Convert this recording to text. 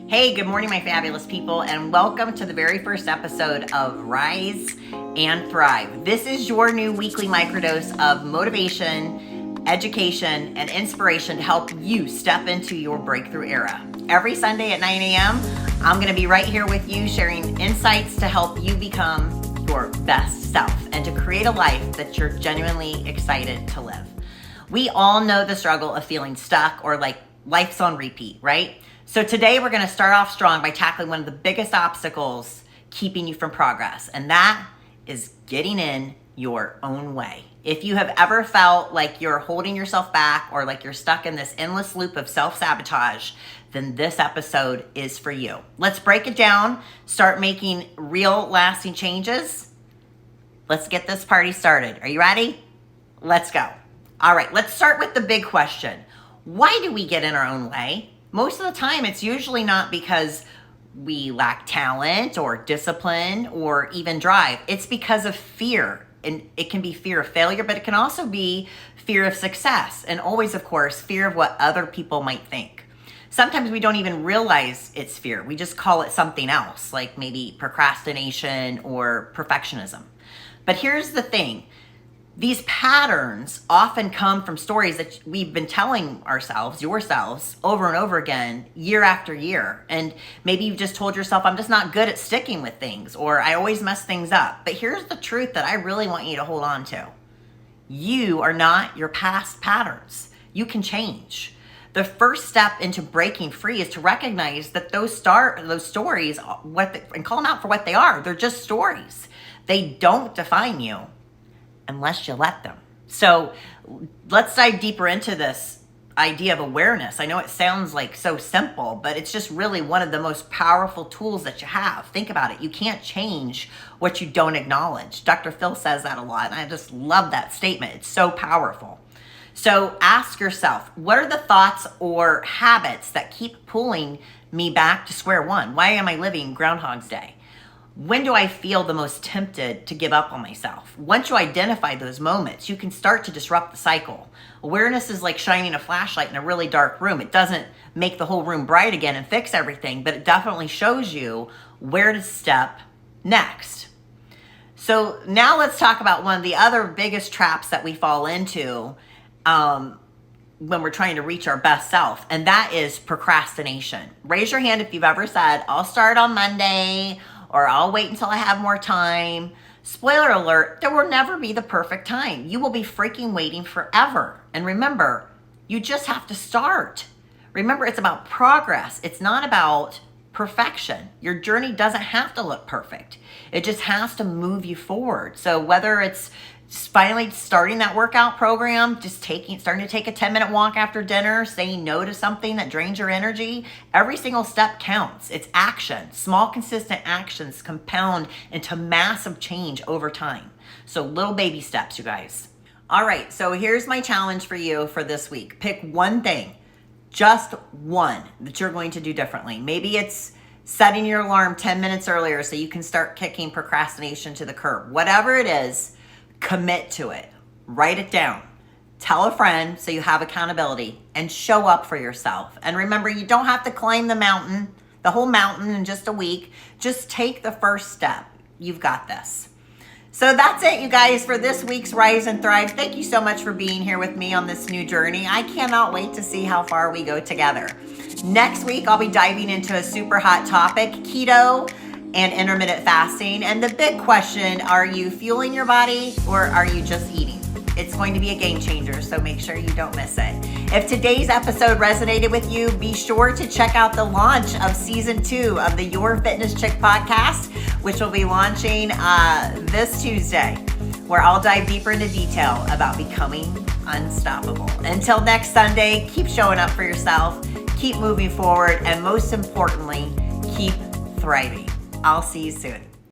Hey, good morning, my fabulous people, and welcome to the very first episode of Rise and Thrive. This is your new weekly microdose of motivation, education, and inspiration to help you step into your breakthrough era. Every Sunday at 9 a.m., I'm going to be right here with you sharing insights to help you become your best self and to create a life that you're genuinely excited to live. We all know the struggle of feeling stuck or like life's on repeat, right? So today we're going to start off strong by tackling one of the biggest obstacles keeping you from progress, and that is getting in your own way. If you have ever felt like you're holding yourself back or like you're stuck in this endless loop of self-sabotage, then this episode is for you. Let's break it down, start making real lasting changes. Let's get this party started. Are you ready? Let's go. All right, let's start with the big question. Why do we get in our own way? Most of the time, it's usually not because we lack talent or discipline or even drive. It's because of fear. And it can be fear of failure, but it can also be fear of success. And always, of course, fear of what other people might think. Sometimes we don't even realize it's fear. We just call it something else, like maybe procrastination or perfectionism. But here's the thing. These patterns often come from stories that we've been telling ourselves, yourselves, over and over again, year after year. And maybe you've just told yourself, I'm just not good at sticking with things, or I always mess things up. But here's the truth that I really want you to hold on to. You are not your past patterns. You can change. The first step into breaking free is to recognize that those stories, and call them out for what they are. They're just stories. They don't define you unless you let them. So let's dive deeper into this idea of awareness. I know it sounds like so simple, but it's just really one of the most powerful tools that you have. Think about it. You can't change what you don't acknowledge. Dr. Phil says that a lot, and I just love that statement. It's so powerful. So ask yourself, what are the thoughts or habits that keep pulling me back to square one? Why am I living Groundhog's Day? When do I feel the most tempted to give up on myself? Once you identify those moments, you can start to disrupt the cycle. Awareness is like shining a flashlight in a really dark room. It doesn't make the whole room bright again and fix everything, but it definitely shows you where to step next. So now let's talk about one of the other biggest traps that we fall into when we're trying to reach our best self, and that is procrastination. Raise your hand if you've ever said, I'll start on Monday, or I'll wait until I have more time. Spoiler alert, there will never be the perfect time. You will be freaking waiting forever. And remember, you just have to start. Remember, it's about progress. It's not about perfection. Your journey doesn't have to look perfect. It just has to move you forward. So whether it's finally starting that workout program, starting to take a 10-minute walk after dinner, saying no to something that drains your energy, every single step counts. It's action. Small, consistent actions compound into massive change over time. So little baby steps, you guys. All right, so here's my challenge for you for this week. Pick one thing, just one, that you're going to do differently. Maybe it's setting your alarm 10 minutes earlier so you can start kicking procrastination to the curb. Whatever it is, commit to it. Write it down. Tell a friend so you have accountability, and show up for yourself. And remember, you don't have to climb the whole mountain in just a week. Just take the first step. You've got this. So that's it, you guys, for this week's Rise and Thrive. Thank you so much for being here with me on this new journey. I cannot wait to see how far we go together. Next week, I'll be diving into a super hot topic, keto and intermittent fasting. And the big question, are you fueling your body or are you just eating? It's going to be a game changer, so make sure you don't miss it. If today's episode resonated with you, be sure to check out the launch of season 2 of the Your Fitness Chick podcast, which will be launching this Tuesday, where I'll dive deeper into detail about becoming unstoppable. Until next Sunday, keep showing up for yourself, keep moving forward, and most importantly, keep thriving. I'll see you soon.